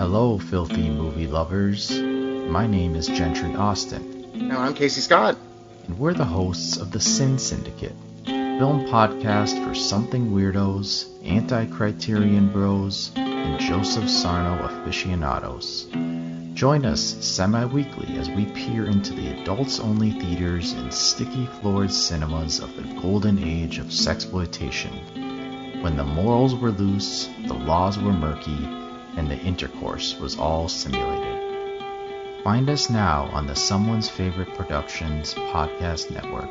Hello, filthy movie lovers. My name is Gentry Austin. And I'm Casey Scott. And we're the hosts of the Sin Syndicate, film podcast for something weirdos, anti-criterion bros, and Joseph Sarno aficionados. Join us semi-weekly as we peer into the adults-only theaters and sticky-floored cinemas of the golden age of sexploitation, when the morals were loose, the laws were murky, and the intercourse was all simulated. Find us now on the Someone's Favorite Productions podcast network.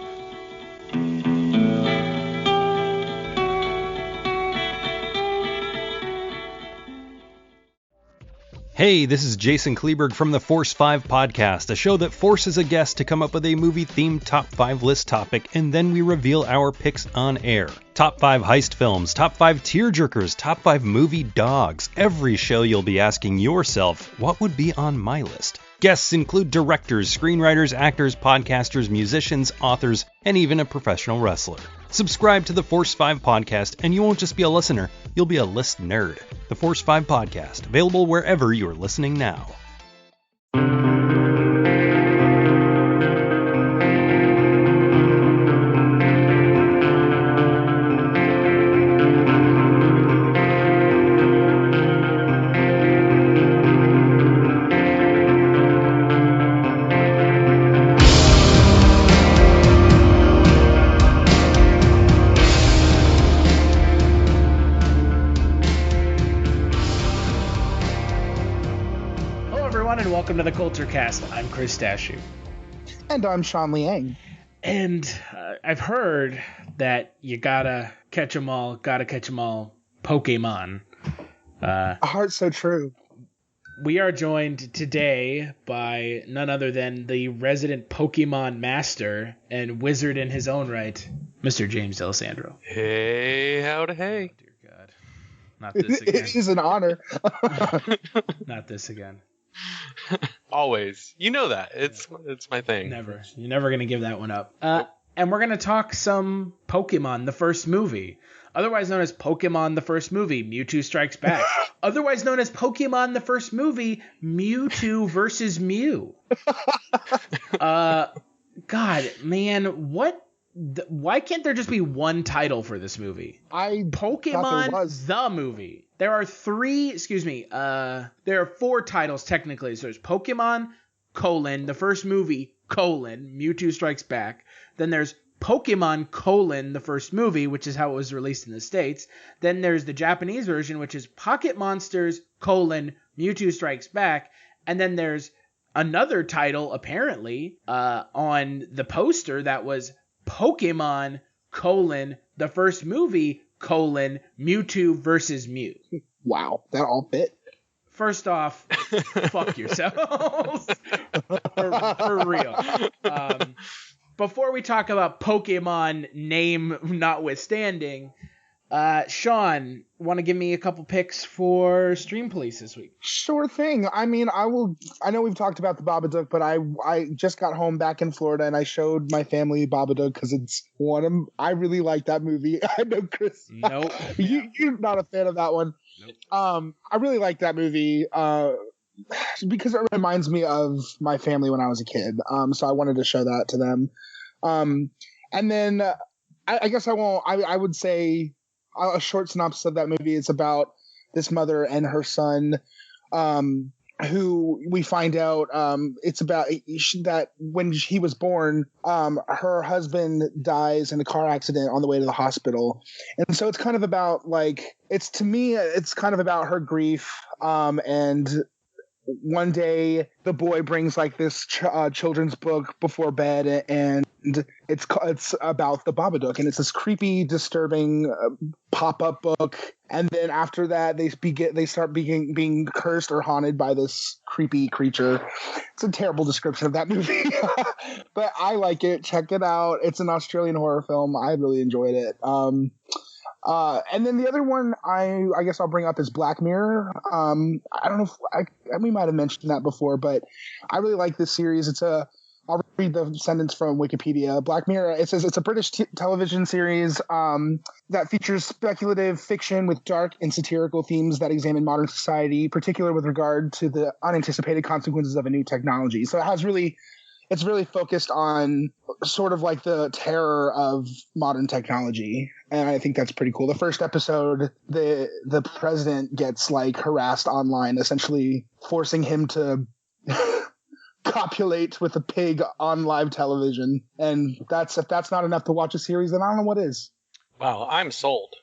Hey, this is Jason Kleberg from the Force 5 podcast, a show that forces a guest to come up with a movie-themed top 5 list topic, and then we reveal our picks on air. Top 5 heist films, top 5 tearjerkers, top 5 movie dogs. Every show you'll be asking yourself, what would be on my list? Guests include directors, screenwriters, actors, podcasters, musicians, authors, and even a professional wrestler. Subscribe to the Force 5 podcast, and you won't just be a listener, you'll be a list nerd. The Force 5 podcast, available wherever you're listening now. Welcome to the Kulturecast. I'm Chris Stachiw. And I'm Sean Liang. And I've heard that you gotta catch 'em all, Pokémon. A heart so true. We are joined today by none other than the resident Pokemon master and wizard in his own right, Mr. James D'Alessandro. Hey, howdy, hey. Oh, dear God. Not this again. It is an honor. Not this again. Always. You know that. It's my thing. Never. You're never going to give that one up. And we're going to talk some Pokemon, the first movie. Otherwise known as Pokemon, the first movie, Mewtwo Strikes Back. Otherwise known as Pokemon, the first movie, Mewtwo versus Mew. God, man, why can't there just be one title for this movie? Pokemon the movie. There are there are 4 titles technically. So there's Pokemon, the first movie, Mewtwo Strikes Back. Then there's Pokemon, the first movie, which is how it was released in the States. Then there's the Japanese version, which is Pocket Monsters, Mewtwo Strikes Back. And then there's another title, apparently, on the poster that was Pokemon, the first movie, Mewtwo versus Mew. Wow, that all fit. First off, fuck yourselves. for real. Before we talk about Pokemon name notwithstanding, Sean, want to give me a couple picks for Stream Police this week? Sure thing. I mean, I know we've talked about the Babadook, but I just got home back in Florida and I showed my family Babadook because it's I really like that movie. I know, Chris. Nope. You're not a fan of that one. Nope. I really like that movie because it reminds me of my family when I was a kid. So I wanted to show that to them. And then I guess I would say a short synopsis of that movie. It's about this mother and her son, who we find out it's about that when he was born, her husband dies in a car accident on the way to the hospital. And so it's kind of about it's kind of about her grief. And one day the boy brings this children's book before bed, and it's about the Babadook, and it's this creepy, disturbing pop-up book. And then after that, they start being cursed or haunted by this creepy creature. It's a terrible description of that movie, but I like it. Check it out. It's an Australian horror film. I really enjoyed it. And then the other one I guess I'll bring up is Black Mirror. I don't know if we might have mentioned that before, but I really like this series. It's a I'll read the sentence from Wikipedia. Black Mirror, it says it's a British television series that features speculative fiction with dark and satirical themes that examine modern society, particularly with regard to the unanticipated consequences of a new technology. So it's really focused on sort of like the terror of modern technology. And I think that's pretty cool. The first episode, the president gets like harassed online, essentially forcing him to copulate with a pig on live television. And if that's not enough to watch a series, then I don't know what is. Wow, I'm sold.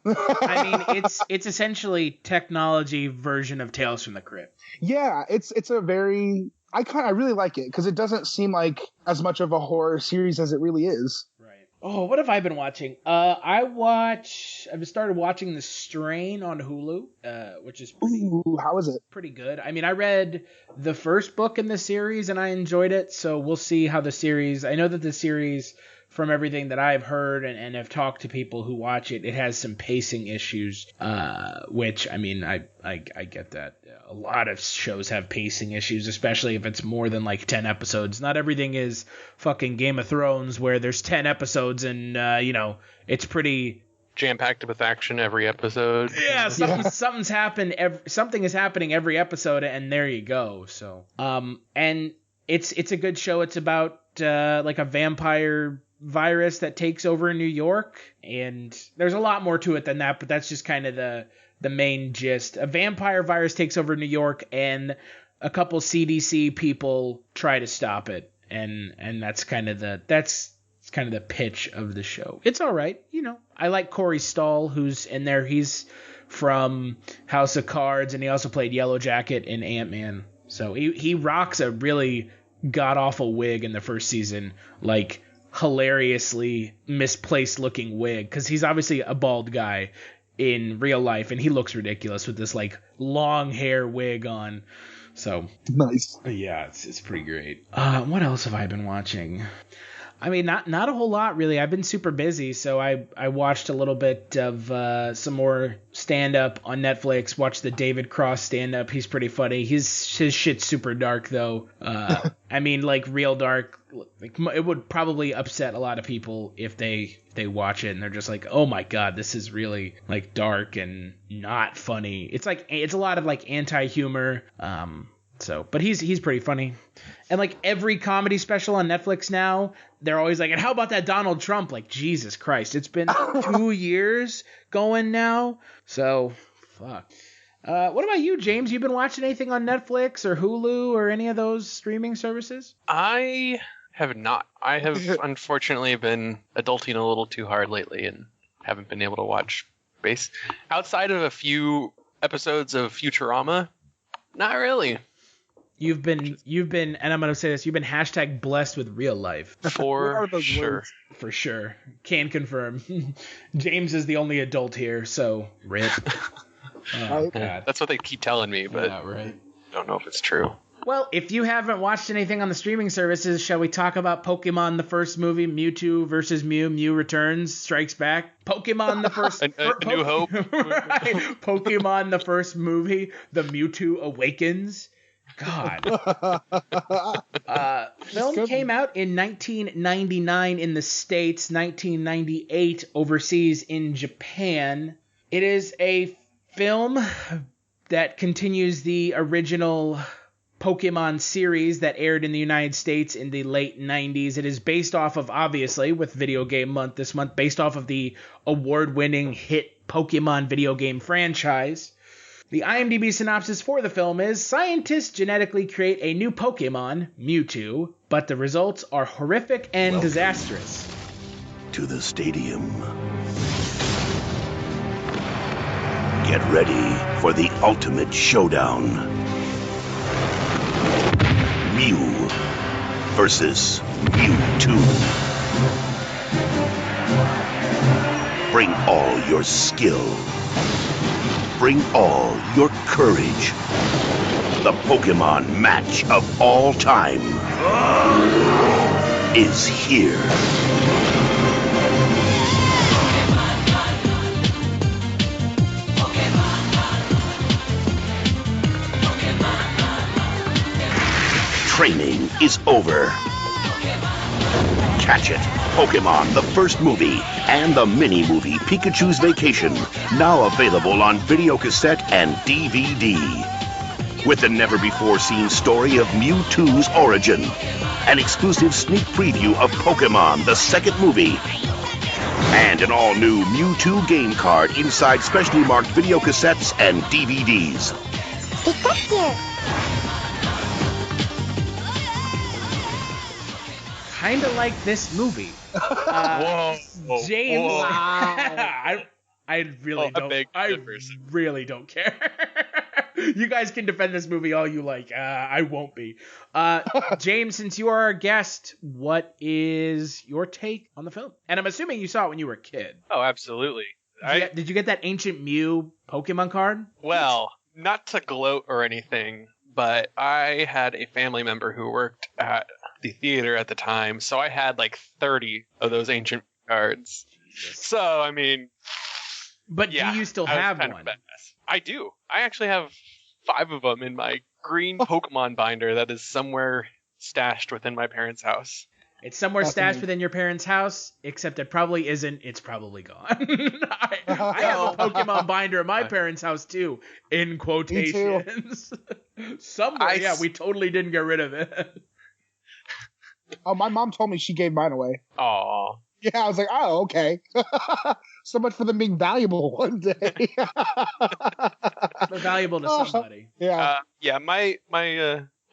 I mean, it's essentially technology version of Tales from the Crypt. Yeah, it's a very... I really like it because it doesn't seem like as much of a horror series as it really is. Right. Oh, what have I been watching? I've started watching The Strain on Hulu, which is how is it? Pretty good. I mean, I read the first book in the series and I enjoyed it, so we'll see how the series... I know that the series, from everything that I've heard and have talked to people who watch it, it has some pacing issues, which, I mean, I get that. A lot of shows have pacing issues, especially if it's more than like 10 episodes. Not everything is fucking Game of Thrones where there's 10 episodes and, it's pretty... jam-packed with action every episode. Yeah, something is happening every episode, and there you go. So, and it's a good show. It's about like a vampire virus that takes over New York, and there's a lot more to it than that, but that's just kind of the main gist. A vampire virus takes over New York, and a couple CDC people try to stop it, and that's kind of the pitch of the show. It's all right, I like Corey Stoll, who's in there. He's from House of Cards, and he also played Yellow Jacket in Ant-Man. So he rocks a really god-awful wig in the first season, like hilariously misplaced looking wig, because he's obviously a bald guy in real life, and he looks ridiculous with this like long hair wig on. So nice. Yeah, it's pretty great. What else have I been watching? I mean, not a whole lot, really. I've been super busy, so I watched a little bit of some more stand-up on Netflix. Watched the David Cross stand-up. He's pretty funny. His shit's super dark, though. I mean, like, real dark. Like, it would probably upset a lot of people if they watch it, and they're just like, oh my god, this is really, like, dark and not funny. It's a lot of, like, anti-humor. But he's pretty funny. And like every comedy special on Netflix now, they're always like, and how about that Donald Trump? Like, Jesus Christ, it's been 2 years going now. So, fuck. What about you, James? You been watching anything on Netflix or Hulu or any of those streaming services? I have not. I have unfortunately been adulting a little too hard lately and haven't been able to watch outside of a few episodes of Futurama. Not really. You've been, and I'm going to say this, you've been hashtag blessed with real life. For sure. Words? For sure. Can confirm. James is the only adult here, so rip. Oh, God. That's what they keep telling me, but right. I don't know if it's true. Well, if you haven't watched anything on the streaming services, shall we talk about Pokemon the first movie, Mewtwo versus Mew, Mew Returns, Strikes Back? Pokemon the first... New Hope? Right. Pokemon the first movie, The Mewtwo Awakens. God. Film came out in 1999 in the States, 1998 overseas in Japan. It is a film that continues the original Pokemon series that aired in the United States in the late 90s. It is based off of, obviously, with Video Game Month this month, based off of the award-winning hit Pokemon video game franchise. The IMDb synopsis for the film is, scientists genetically create a new Pokemon, Mewtwo, but the results are horrific and disastrous. To the stadium. Get ready for the ultimate showdown. Mew versus Mewtwo. Bring all your skill. Bring all your courage. The Pokemon match of all time is here. Training is over. Catch It, Pokémon, the first movie, and the mini-movie Pikachu's Vacation, now available on videocassette and DVD. With the never-before-seen story of Mewtwo's origin, an exclusive sneak preview of Pokémon, the second movie, and an all-new Mewtwo game card inside specially marked videocassettes and DVDs. Pikachu! Kind of like this movie. Whoa. James, Whoa. I really don't care. You guys can defend this movie all you like. I won't be. James, since you are our guest, what is your take on the film? And I'm assuming you saw it when you were a kid. Oh, absolutely. Did you get that ancient Mew Pokemon card? Well, not to gloat or anything, but I had a family member who worked at the theater at the time, so I had like 30 of those ancient cards. So, I mean... But yeah, do you still have one? I do. I actually have 5 of them in my green Pokemon binder that is somewhere stashed within my parents' house. It's somewhere stashed within your parents' house, except it probably isn't. It's probably gone. I have a Pokemon binder at my parents' house, too, in quotations. Somewhere, yeah, we totally didn't get rid of it. Oh, my mom told me she gave mine away. Aw. Yeah, I was like, oh, okay. So much for them being valuable one day. They're valuable to somebody. Yeah. My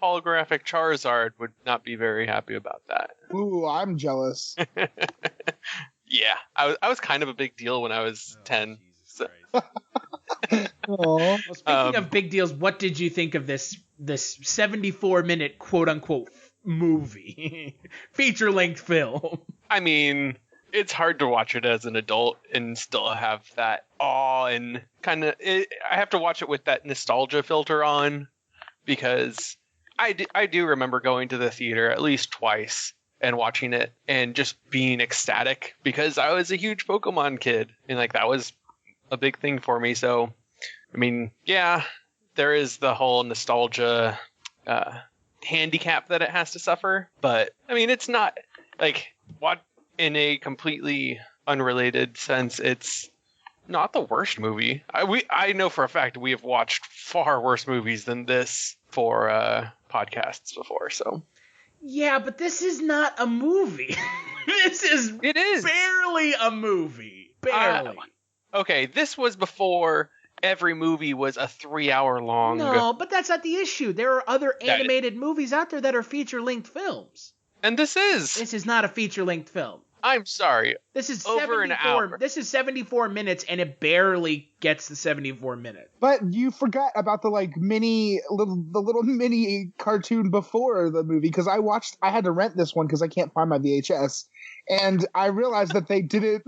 holographic Charizard would not be very happy about that. Ooh, I'm jealous. Yeah, I was kind of a big deal when I was 10. So. Well, speaking of big deals, what did you think of this 74-minute quote-unquote movie? Feature-length film. I mean, it's hard to watch it as an adult and still have that awe and kind of... I have to watch it with that nostalgia filter on, because I do remember going to the theater at least twice and watching it and just being ecstatic because I was a huge Pokemon kid and like that was a big thing for me. So, I mean, yeah, there is the whole nostalgia handicap that it has to suffer, but I mean, it's not like what in a completely unrelated sense. It's not the worst movie. I know for a fact we have watched far worse movies than this for podcasts before. So yeah, but this is not a movie. It is barely a movie. Barely. Okay, this was before every movie was a 3-hour long. No, but that's not the issue. There are other animated movies out there that are feature-length films. And this is not a feature-length film. I'm sorry. This is over 74, an hour. This is 74 minutes, and it barely gets the 74 minutes. But you forgot about the little mini cartoon before the movie, because I had to rent this one because I can't find my VHS, and I realized that they didn't.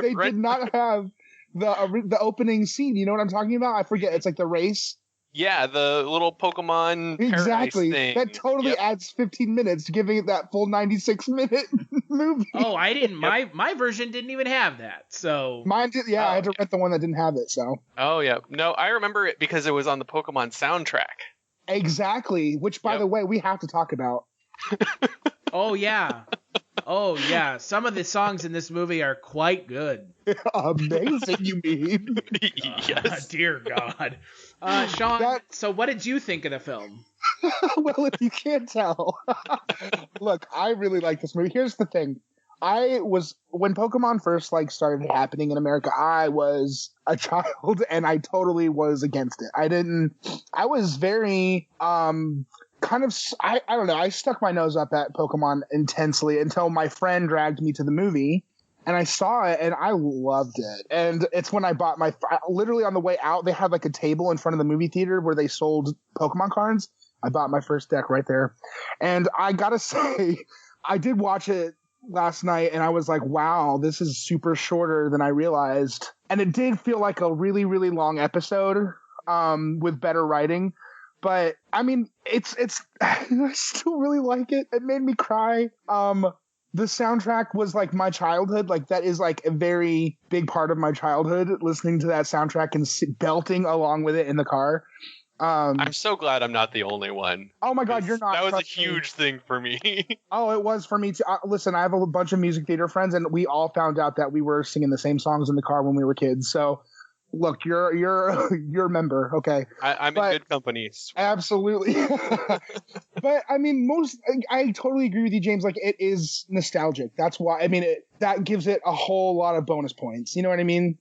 They did not have the opening scene. You know what I'm talking about? I forget. It's like the race. Yeah, the little Pokemon exactly thing. That totally adds 15 minutes, giving it that full 96-minute movie. Oh, I didn't. My version didn't even have that. So mine did. Yeah, I had to rent the one that didn't have it. So. Oh yeah, no, I remember it because it was on the Pokemon soundtrack. Exactly. Which, by the way, we have to talk about. Oh yeah. Oh yeah. Some of the songs in this movie are quite good. Amazing, you mean? Yes. Dear God. Sean, so what did you think of the film? Well, if you can't tell, look, I really like this movie. Here's the thing. When Pokemon first started happening in America, I was a child and I totally was against it. I was very, I don't know. I stuck my nose up at Pokemon intensely until my friend dragged me to the movie. And I saw it, and I loved it. And it's when I bought literally on the way out, they had a table in front of the movie theater where they sold Pokemon cards. I bought my first deck right there. And I gotta say, I did watch it last night, and I was like, wow, this is super shorter than I realized. And it did feel like a really, really long episode with better writing. But, I mean, it's I still really like it. It made me cry. The soundtrack was my childhood. That is a very big part of my childhood, listening to that soundtrack and belting along with it in the car. I'm so glad I'm not the only one. Oh my God, you're not. That was a huge thing for me. Oh, it was for me too. Listen, I have a bunch of music theater friends, and we all found out that we were singing the same songs in the car when we were kids. So, look, you're a member, okay? I'm in good company. Absolutely. But I mean, I totally agree with you, James. Like, it is nostalgic. That's why. I mean, that gives it a whole lot of bonus points. You know what I mean?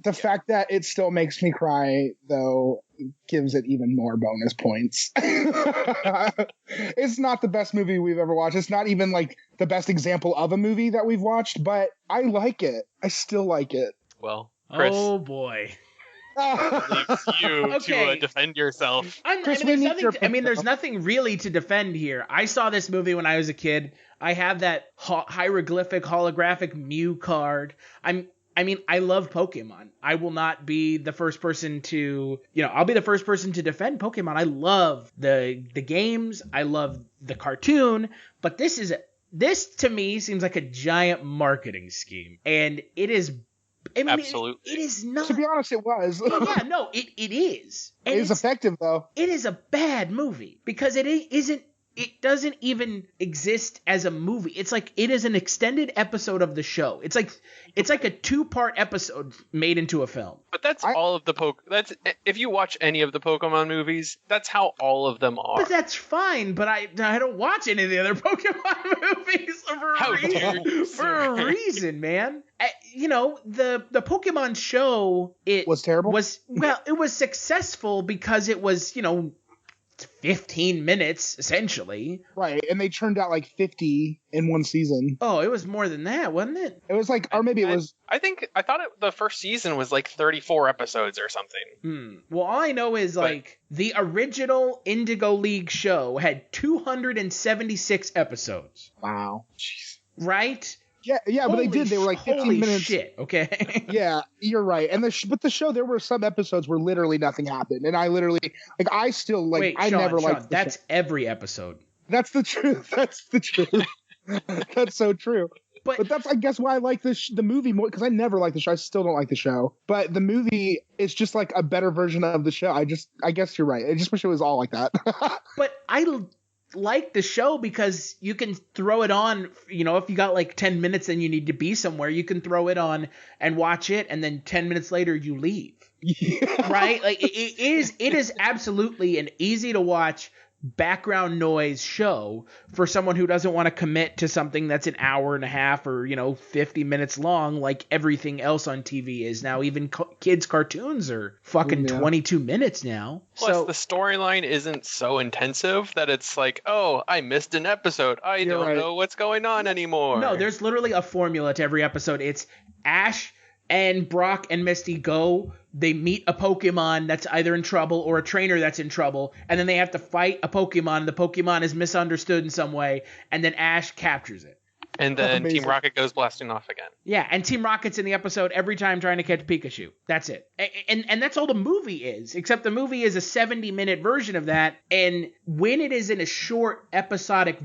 The fact that it still makes me cry, though, gives it even more bonus points. It's not the best movie we've ever watched. It's not even like the best example of a movie that we've watched, but I like it. I still like it. Well, Chris. Oh boy. Leaves you to defend yourself. There's nothing really to defend here. I saw this movie when I was a kid. I have that hieroglyphic holographic Mew card. I love Pokemon. I will not be the first person to, I'll be the first person to defend Pokemon. I love the games. I love the cartoon, but this to me seems like a giant marketing scheme, and it is. Absolutely. It is not. To be honest, it was. Yeah, no, it is. And it is effective though. It is a bad movie because it isn't. It doesn't even exist as a movie. It's like it is an extended episode of the show. It's like a 2-part episode made into a film. But that's all of the that's if you watch any of the Pokemon movies, that's how all of them are. But that's fine. But I don't watch any of the other Pokemon movies for a reason, man. The Pokemon show was terrible. It was successful because it was 15 minutes essentially, right? And they churned out like 50 in one season. Oh, it was more than that, wasn't it? It was like, or maybe it was. I thought the first season was like 34 episodes or something. Well, all I know is the original Indigo League show had 276 episodes. Wow. Jeez. Right? Yeah, but they did. They were like 15 minutes. Shit, okay. Yeah, you're right. And but the show, there were some episodes where literally nothing happened, and I literally I still like. Wait, I Sean, never liked. That's every episode. That's the truth. That's the truth. That's so true. But that's, I guess, why I like the movie more, because I never liked the show. I still don't like the show. But the movie is just like a better version of the show. I guess you're right. I just wish it was all like that. But I like the show because you can throw it on, if you got like 10 minutes and you need to be somewhere, you can throw it on and watch it, and then 10 minutes later you leave. Yeah. Right? Like it is absolutely an easy to watch background noise show for someone who doesn't want to commit to something that's an hour and a half or 50 minutes long, like everything else on TV is now. Even kids cartoons are fucking 22 minutes now. Plus the storyline isn't so intensive that it's like, oh, I missed an episode, I don't know what's going on anymore. No, there's literally a formula to every episode. It's Ash and Brock and Misty go, they meet a Pokemon that's either in trouble or a trainer that's in trouble, and then they have to fight a Pokemon. The Pokemon is misunderstood in some way, and then Ash captures it. And then Team Rocket goes blasting off again. Yeah, and Team Rocket's in the episode every time trying to catch Pikachu. That's it. And that's all the movie is, except the movie is a 70-minute version of that, and when it is in a short episodic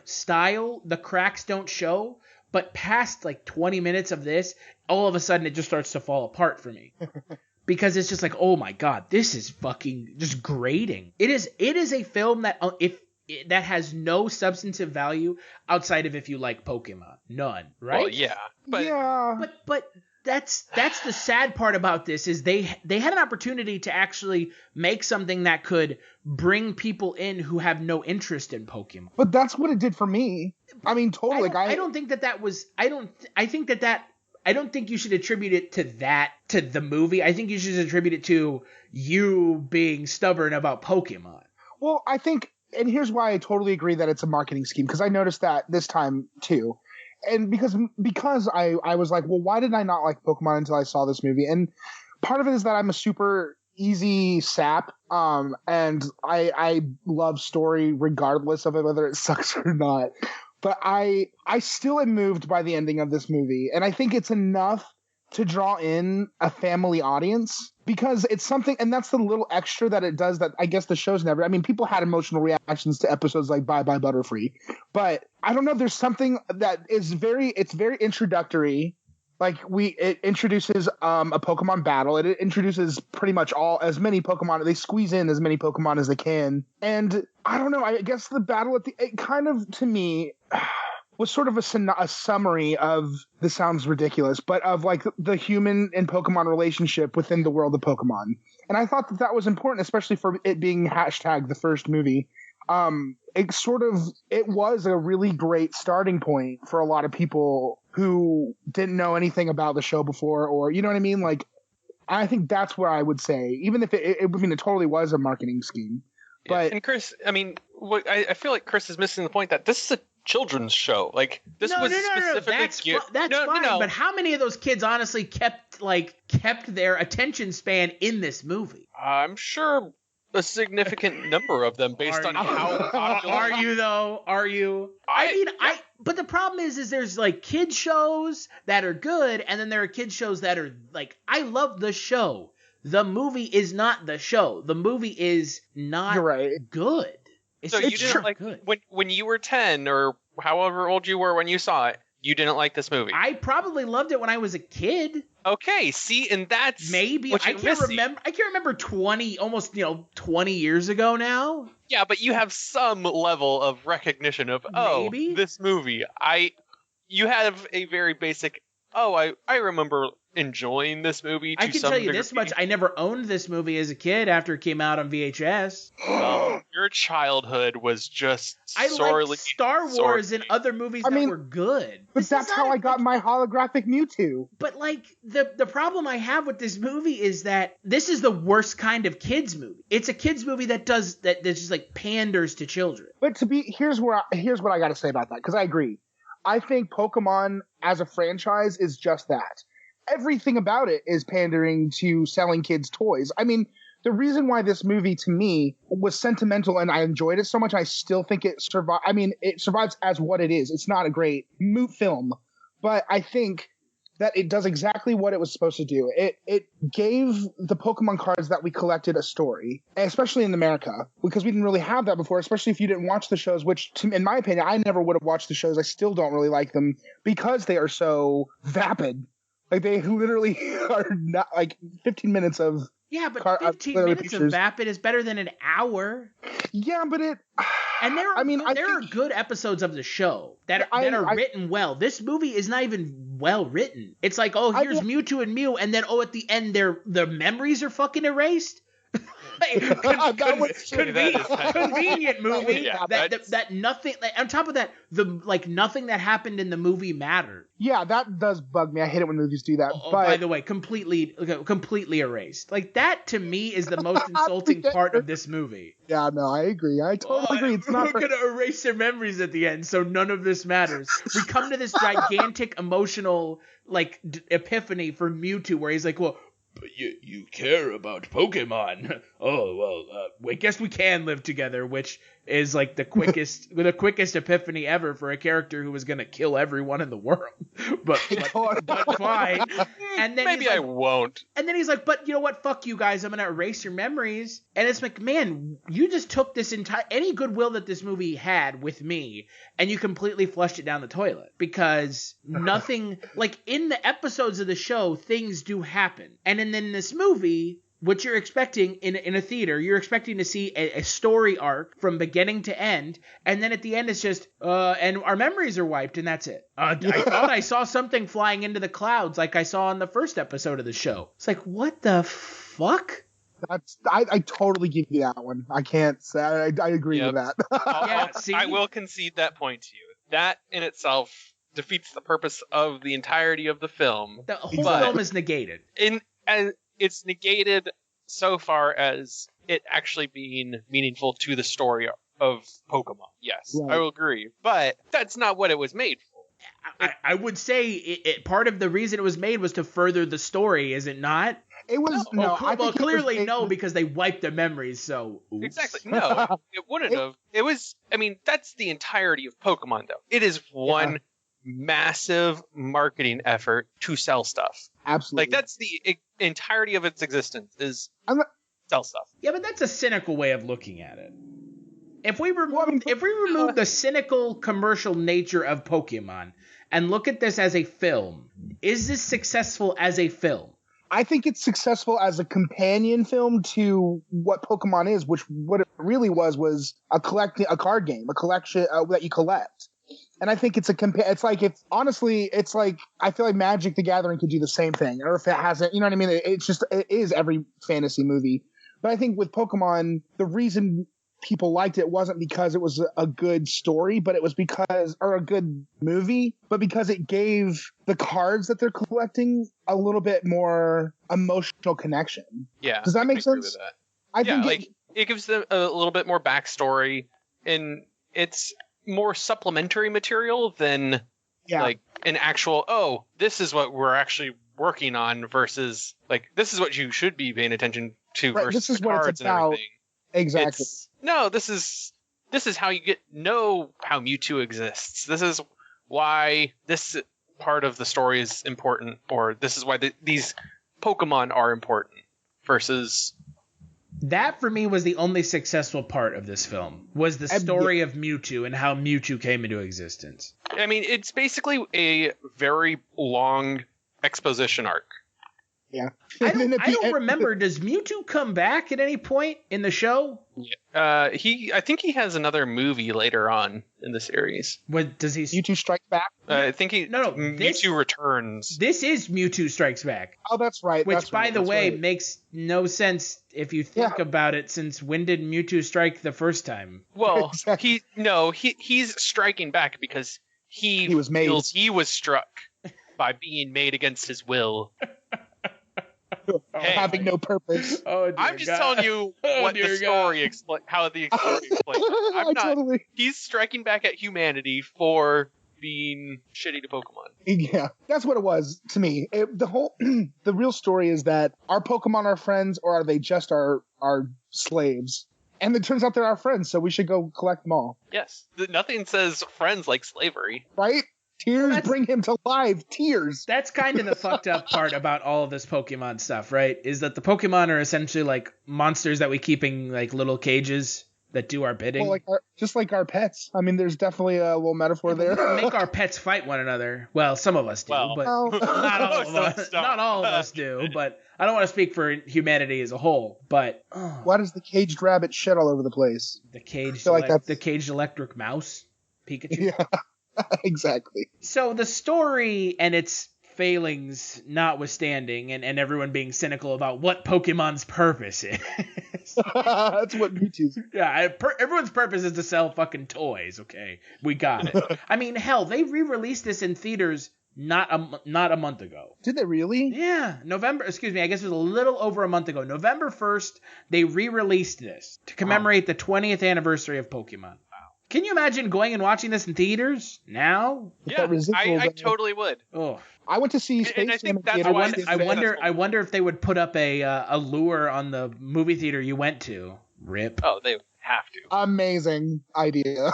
style, the cracks don't show. But past like 20 minutes of this, all of a sudden it just starts to fall apart for me. Because it's just like, oh my God, this is fucking just grating. It is a film that that has no substantive value outside of if you like Pokemon. None, right? Well, yeah. But that's the sad part about this is they had an opportunity to actually make something that could bring people in who have no interest in Pokemon. But that's what it did for me. I mean, totally. I don't think that was. I don't think you should attribute it to the movie. I think you should attribute it to you being stubborn about Pokemon. Well, I think, and here's why I totally agree that it's a marketing scheme, because I noticed that this time too. And because I was like, well, why did I not like Pokemon until I saw this movie? And part of it is that I'm a super easy sap, and I love story regardless of it, whether it sucks or not. But I still am moved by the ending of this movie, and I think it's enough to draw in a family audience, because it's something, and that's the little extra that it does that I guess the show's never. I mean, people had emotional reactions to episodes like Bye Bye Butterfree, but I don't know, there's something that is very introductory. Like it introduces a Pokemon battle. It introduces pretty much as many Pokemon. They squeeze in as many Pokemon as they can. And I don't know. I guess the battle it kind of, to me, was sort of a summary of, this sounds ridiculous, but of like the human and Pokemon relationship within the world of Pokemon. And I thought that was important, especially for it being hashtag the first movie. It was a really great starting point for a lot of people who didn't know anything about the show before, or, you know what I mean? Like, I think that's where I would say, even if it totally was a marketing scheme. But and Chris, I mean, I feel like Chris is missing the point that this is a children's show. Like, this was specifically that's fine. But how many of those kids honestly kept their attention span in this movie? I'm sure a significant number of them, based on how popular. Are you though? Are you? But the problem is there's like kid shows that are good, and then there are kid shows that are like, I love the show. The movie is not the show. The movie is not good. So you didn't like good. when you were 10 or however old you were when you saw it, you didn't like this movie? I probably loved it when I was a kid. Okay, see, and that's maybe I can't remember. I can't remember 20 years ago now. Yeah, but you have some level of recognition of this movie. You have a very basic. I remember enjoying this movie. I can tell you this much: I never owned this movie as a kid after it came out on VHS. Your childhood was just sorely. I liked Star Wars and other movies that were good. But that's how I got my holographic Mewtwo. But like the problem I have with this movie is that this is the worst kind of kids movie. It's a kids movie that just like panders to children. But here's what I got to say about that, because I agree. I think Pokemon as a franchise is just that. Everything about it is pandering to selling kids toys. I mean, the reason why this movie to me was sentimental and I enjoyed it so much, I still think it survives. I mean, it survives as what it is. It's not a great film, but I think that it does exactly what it was supposed to do. It gave the Pokemon cards that we collected a story, especially in America, because we didn't really have that before, especially if you didn't watch the shows, which, in my opinion, I never would have watched the shows. I still don't really like them because they are so vapid. Like, they literally are not, like, 15 minutes of... Yeah, but 15 minutes pictures. Of vapid is better than an hour. Yeah, but it... And there are good episodes of the show that are written well. This movie is not even well written. It's like, here's Mewtwo and Mew, and then at the end their memories are fucking erased. Convenient movie. That nothing. On top of that, nothing that happened in the movie mattered. Yeah, that does bug me. I hate it when movies do that. But by the way, completely erased. Like, that to me is the most insulting part of this movie. Yeah, no, I agree. I totally agree. It's not. We're gonna erase their memories at the end, so none of this matters. We come to this gigantic emotional epiphany for Mewtwo, where he's like, well. But you care about Pokemon. I guess we can live together, which is like the quickest epiphany ever for a character who was gonna kill everyone in the world. But fine. And then maybe I won't. And then he's like, but you know what? Fuck you guys. I'm gonna erase your memories. And it's like, man, you just took this any goodwill that this movie had with me, and you completely flushed it down the toilet, because nothing like in the episodes of the show, things do happen, and then in this movie. What you're expecting in a theater, you're expecting to see a story arc from beginning to end, and then at the end it's just, and our memories are wiped, and that's it. I thought I saw something flying into the clouds like I saw in the first episode of the show. It's like, what the fuck? I totally give you that one. I can't say I agree with that. I will concede that point to you. That in itself defeats the purpose of the entirety of the film. The whole film is negated. It's negated so far as it actually being meaningful to the story of Pokemon. Yes, right. I will agree. But that's not what it was made for. I would say part of the reason it was made was to further the story, is it not? It was clearly no, because they wiped their memories. So oops. Exactly, no, it wouldn't have. It was. I mean, that's the entirety of Pokemon, though. It is one massive marketing effort to sell stuff. Absolutely, like that's the entirety of its existence is sell stuff. Yeah, but that's a cynical way of looking at it. If we remove the cynical commercial nature of Pokemon and look at this as a film, is this successful as a film? I think it's successful as a companion film to what Pokemon is, which what it really was a card game, a collection that you collect. And I think it's it's like, if honestly, it's like, I feel like Magic the Gathering could do the same thing, or if it hasn't, you know what I mean? It is every fantasy movie. But I think with Pokemon, the reason people liked it wasn't because it was a good story, but it was or a good movie, but because it gave the cards that they're collecting a little bit more emotional connection. Yeah. Does that make sense? I think it gives them a little bit more backstory, and it's more supplementary material than like an actual, this is what we're actually working on versus like, this is what you should be paying attention to versus this is the what cards it's about. and everything. Exactly. This is how you know how Mewtwo exists. This is why this part of the story is important, or this is why these Pokemon are important versus... That, for me, was the only successful part of this film, was the story of Mewtwo and how Mewtwo came into existence. I mean, it's basically a very long exposition arc. Yeah. I don't remember. Does Mewtwo come back at any point in the show? Yeah. I think he has another movie later on in the series. What does he? Mewtwo Strikes Back? I think Mewtwo Returns. This is Mewtwo Strikes Back. Oh, that's right. Which, by the way, makes no sense if you think about it, since when did Mewtwo strike the first time? Well, exactly. he's striking back because he was made. He was struck by being made against his will. Having no purpose. I'm just telling you what the story how the story explains. He's striking back at humanity for being shitty to Pokemon. Yeah, that's what it was to me. The real story is that are Pokemon our friends, or are they just our slaves? And it turns out they're our friends, so we should go collect them all. Yes, nothing says friends like slavery, right? Tears bring him to life. Tears. That's kind of the fucked up part about all of this Pokemon stuff, right? Is that the Pokemon are essentially like monsters that we keep in like little cages that do our bidding. Well, just like our pets. I mean, there's definitely a little metaphor there. We don't make our pets fight one another. Well, some of us do, but not all of us. Not all of us do. But I don't want to speak for humanity as a whole. But why does the caged rabbit shit all over the place? The caged, the caged electric mouse, Pikachu. Yeah. Exactly. So the story and its failings notwithstanding, and everyone being cynical about what Pokemon's purpose is. That's what Mewtwo's. Yeah, everyone's purpose is to sell fucking toys, okay? We got it. I mean, hell, they re-released this in theaters not a month ago. Did they really? Yeah. I guess it was a little over a month ago. November 1st, they re-released this to commemorate the 20th anniversary of Pokemon. Can you imagine going and watching this in theaters now? Yeah, I totally would. Oh, I went to see Space and I think that's why I wonder if they would put up a lure on the movie theater you went to. Rip. Oh, they have to. Amazing idea.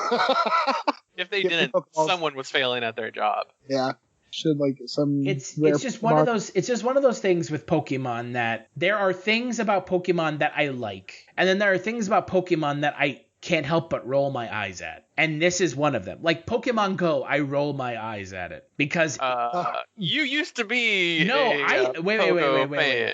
If they didn't, someone was failing at their job. Yeah. Should It's just one of those things with Pokemon that there are things about Pokemon that I like, and then there are things about Pokemon that I can't help but roll my eyes at. And this is one of them. Like Pokemon Go, I roll my eyes at it because you used to be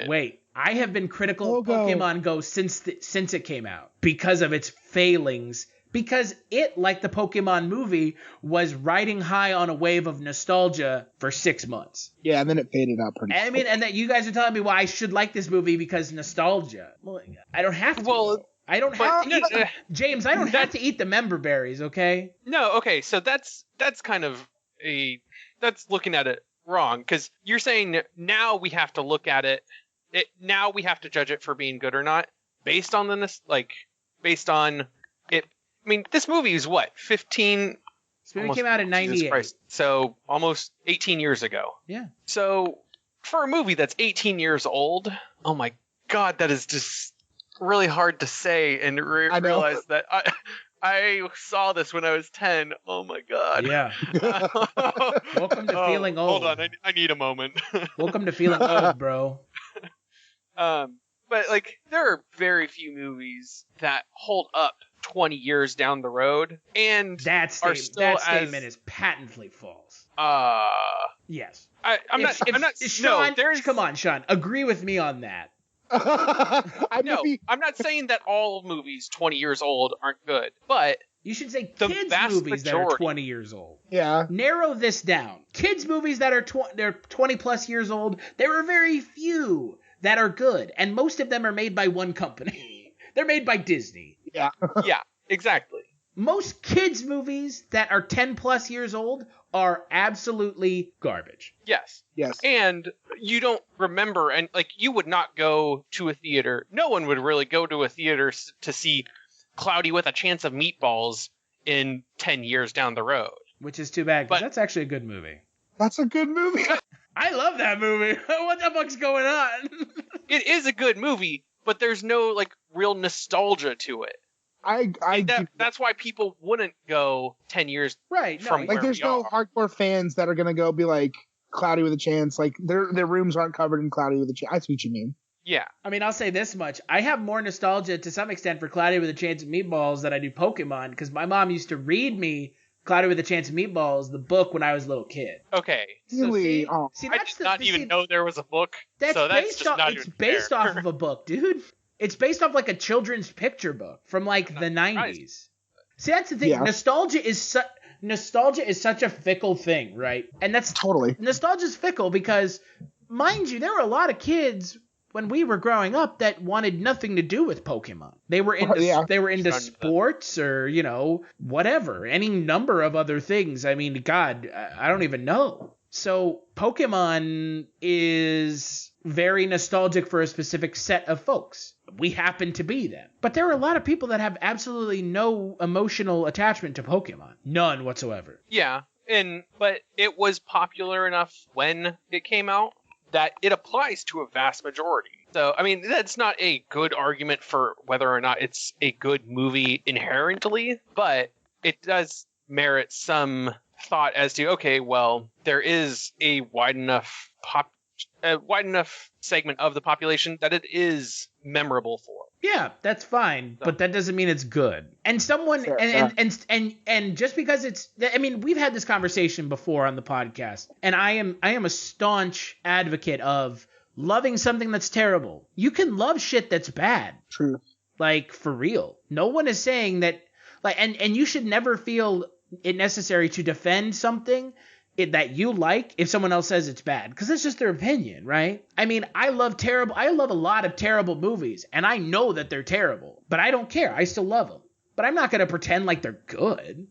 wait. I have been critical of Pokemon Go since it came out because of its failings. Because it, like the Pokemon movie, was riding high on a wave of nostalgia for 6 months. Yeah, and then it faded out pretty quick. I mean, and that you guys are telling me, well, I should like this movie because nostalgia. Well, I don't have to. Well, I don't have to eat James, I don't have to eat the member berries, okay? No, okay, so that's kind of that's looking at it wrong, because you're saying now we have to look at it, now we have to judge it for being good or not, based on based on it. I mean, this movie is what, 15? This movie came out in 98. So almost 18 years ago. Yeah. So for a movie that's 18 years old, oh my God, that is just really hard to say and realize that I saw this when I was 10. Oh my God. Yeah. Welcome to feeling old. Hold on, I need a moment. Welcome to feeling old, bro. But there are very few movies that hold up 20 years down the road, and that statement is patently false. Yes. I'm not. Sean, no, there's. come on, Sean. Agree with me on that. I'm not saying that all movies 20 years old aren't good, but you should say the kids vast movies that are majority. 20 years old. Yeah. Narrow this down. Kids movies that are they're 20 plus years old, there are very few that are good, and most of them are made by one company. They're made by Disney. Yeah. Yeah, exactly. Most kids movies that are 10 plus years old are absolutely garbage. Yes. Yes. And you don't remember, and like you would not go to a theater. No one would really go to a theater to see Cloudy with a Chance of Meatballs in 10 years down the road. Which is too bad, because But- that's actually a good movie. That's a good movie. I love that movie. What the fuck's going on? It is a good movie, but there's no like real nostalgia to it. That's why people wouldn't go 10 years Right. No, from like where there's we no are. hardcore fans that are gonna go be like Cloudy with a Chance. Like their rooms aren't covered in Cloudy with a Chance. I see what you mean. Yeah. I mean, I'll say this much. I have more nostalgia to some extent for Cloudy with a Chance of Meatballs than I do Pokemon, because my mom used to read me Cloudy with a Chance of Meatballs, the book, when I was a little kid. Okay. Really? See, I that's did not even know there was a book. That's so that's based just off. not It's even based fair. off of a book, dude. It's based off like a children's picture book from like the 90s. See, that's the thing. Yeah. Nostalgia is such a fickle thing, right? And that's Totally. Nostalgia's fickle because, mind you, there were a lot of kids when we were growing up that wanted nothing to do with Pokemon. They were into sports or, whatever, any number of other things. I mean, God, I don't even know. So Pokemon is very nostalgic for a specific set of folks. We happen to be them. But there are a lot of people that have absolutely no emotional attachment to Pokemon. None whatsoever. Yeah, but it was popular enough when it came out that it applies to a vast majority. So, I mean, that's not a good argument for whether or not it's a good movie inherently, but it does merit some thought as to, okay, well, there is a wide enough segment of the population that it is memorable for. Yeah, that's fine, but that doesn't mean it's good. And someone Sure, and just because it's, I mean, we've had this conversation before on the podcast, and I am a staunch advocate of loving something that's terrible. You can love shit that's bad. True. Like, for real. No one is saying that, like, and you should never feel it necessary to defend something that you like if someone else says it's bad, because it's just their opinion, right? I mean, I love a lot of terrible movies, and I know that they're terrible, but I don't care. I still love them, but I'm not going to pretend like they're good.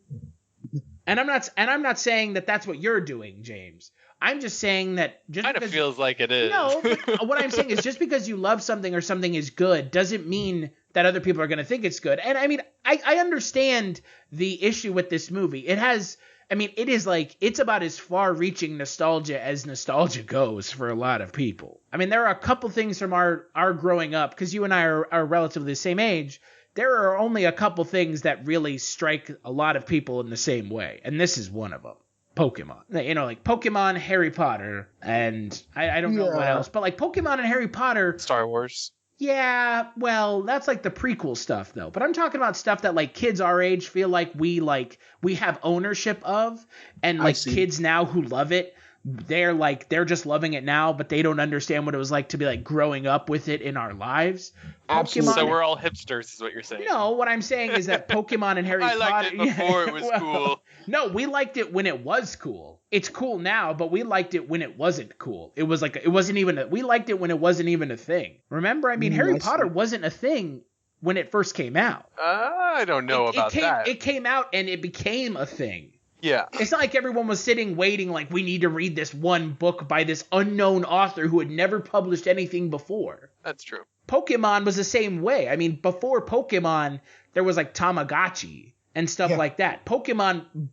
And I'm not saying that that's what you're doing, James. I'm just saying that just kind of feels like it is. No, but what I'm saying is just because you love something or something is good doesn't mean that other people are going to think it's good. And I mean, I understand the issue with this movie. It is like, it's about as far-reaching nostalgia as nostalgia goes for a lot of people. I mean, there are a couple things from our growing up, because you and I are relatively the same age. There are only a couple things that really strike a lot of people in the same way, and this is one of them. Pokemon. Like Pokemon, Harry Potter, and I don't know what else, but like Pokemon and Harry Potter. Star Wars. Yeah, well, that's like the prequel stuff though. But I'm talking about stuff that like kids our age feel like we have ownership of, and like kids now who love it, they're just loving it now, but they don't understand what it was like to be like growing up with it in our lives. Absolutely. So we're all hipsters, is what you're saying. No, what I'm saying is that Pokemon and Harry Potter. I liked it before it was cool. No, we liked it when it was cool. It's cool now, but we liked it when it wasn't cool. We liked it when it wasn't even a thing. Remember? I mean, Harry Potter wasn't a thing when it first came out. I don't know about that. It came out and it became a thing. Yeah. It's not like everyone was sitting waiting like, we need to read this one book by this unknown author who had never published anything before. That's true. Pokemon was the same way. I mean, before Pokemon, there was like Tamagotchi and stuff like that. Pokemon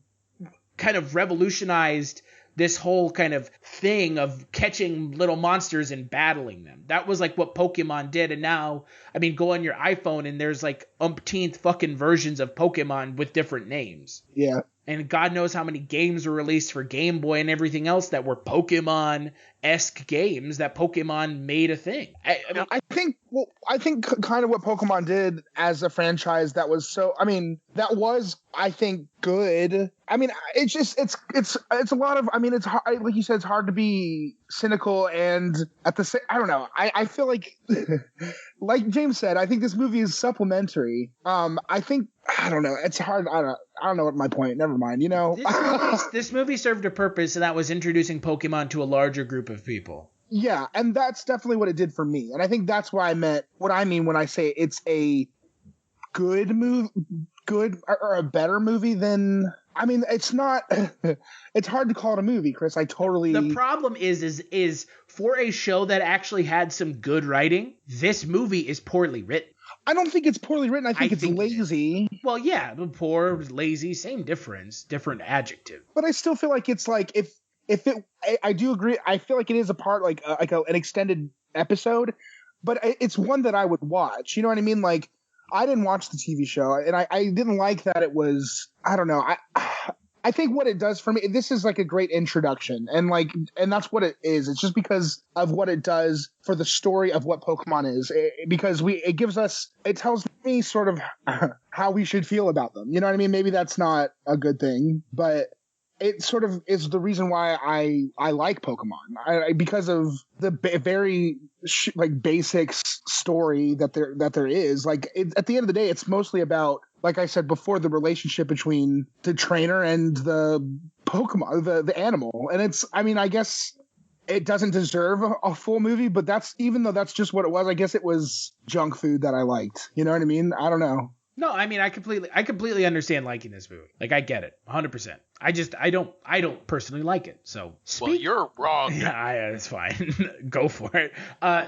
kind of revolutionized this whole kind of thing of catching little monsters and battling them. That was like what Pokemon did. And now, I mean, go on your iPhone and there's like umpteenth fucking versions of Pokemon with different names. Yeah. And God knows how many games were released for Game Boy and everything else that were Pokemon Pokemon-esque games that Pokemon made a thing. I think kind of what Pokemon did as a franchise that was I think good. I mean, it's just it's a lot of, I mean, it's hard, like you said, it's hard to be cynical, and at the same, I don't know. I feel like like James said, I think this movie is supplementary. I don't know. It's hard. I don't know what my point. Never mind. This movie served a purpose, and that was introducing Pokemon to a larger group of people. Yeah, and that's definitely what it did for me. And I think that's what I mean when I say it's a good movie, or a better movie than. I mean, it's not. It's hard to call it a movie, Chris. I totally. The problem is for a show that actually had some good writing, this movie is poorly written. I don't think it's poorly written. I think it's lazy. Well, yeah, poor, lazy, same difference, different adjective. But I still feel like it's like if it. I do agree. I feel like it is a part like an extended episode, but it's one that I would watch. You know what I mean? Like, I didn't watch the TV show, and I didn't like that it was. I don't know. I think what it does for me, this is like a great introduction, and that's what it is. It's just because of what it does for the story of what Pokemon is, it tells me sort of how we should feel about them. You know what I mean? Maybe that's not a good thing, but it sort of is the reason why I like Pokemon. Because of the very basic story that there is. Like, at the end of the day, it's mostly about, like I said before, the relationship between the trainer and the Pokemon, the animal. And it's, I mean, I guess it doesn't deserve a full movie, but even though that's just what it was, I guess it was junk food that I liked. You know what I mean? I don't know. No, I mean, I completely understand liking this movie. Like, I get it, 100%. I don't personally like it. So, well, you're wrong. Yeah, it's fine. Go for it.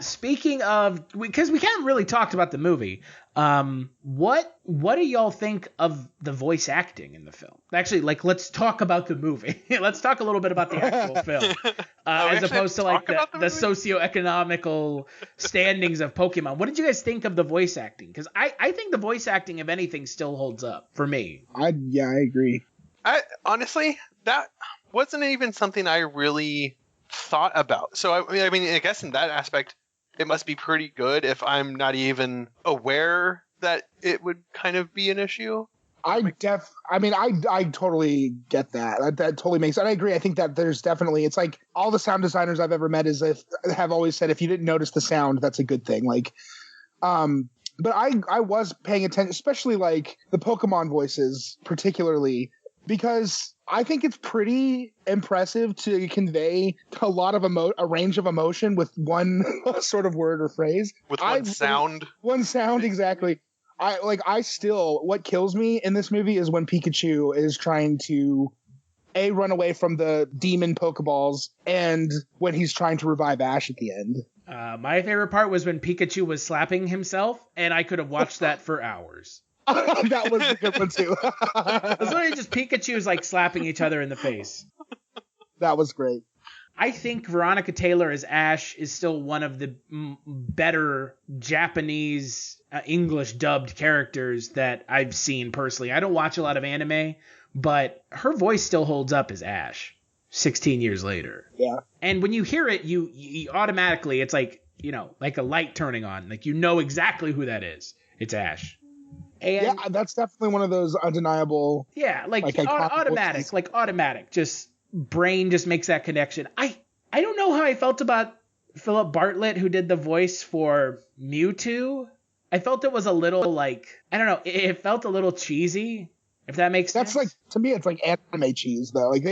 Speaking of, because we haven't really talked about the movie. What do y'all think of the voice acting in the film? Actually, let's talk about the movie. Let's talk a little bit about the actual film, as opposed to the socioeconomical standings of Pokemon. What did you guys think of the voice acting? Because I think the voice acting, if anything, still holds up for me. I agree. Honestly, that wasn't even something I really thought about. So I mean, I guess in that aspect, it must be pretty good if I'm not even aware that it would kind of be an issue. I totally get that. That totally makes sense. I agree. I think that there's definitely, it's like all the sound designers I've ever met have always said, if you didn't notice the sound, that's a good thing. But I was paying attention, especially like the Pokemon voices particularly, because I think it's pretty impressive to convey a lot of a range of emotion with one sort of word or phrase. With one sound. One sound, exactly. What kills me in this movie is when Pikachu is trying to run away from the demon Pokeballs, and when he's trying to revive Ash at the end. My favorite part was when Pikachu was slapping himself, and I could have watched that for hours. That was a good one too. It was literally just Pikachu's slapping each other in the face. That was great. I think Veronica Taylor as Ash is still one of the better Japanese English dubbed characters that I've seen personally. I don't watch a lot of anime, but her voice still holds up as Ash 16 years later. Yeah. And when you hear it, you automatically, it's like a light turning on. Like, you know exactly who that is. It's Ash. And, yeah, that's definitely one of those undeniable. Yeah, automatic. Just brain just makes that connection. I don't know how I felt about Philip Bartlett, who did the voice for Mewtwo. I felt it was a little I don't know. It felt a little cheesy, if that makes sense. That's to me, it's like anime cheese though. Like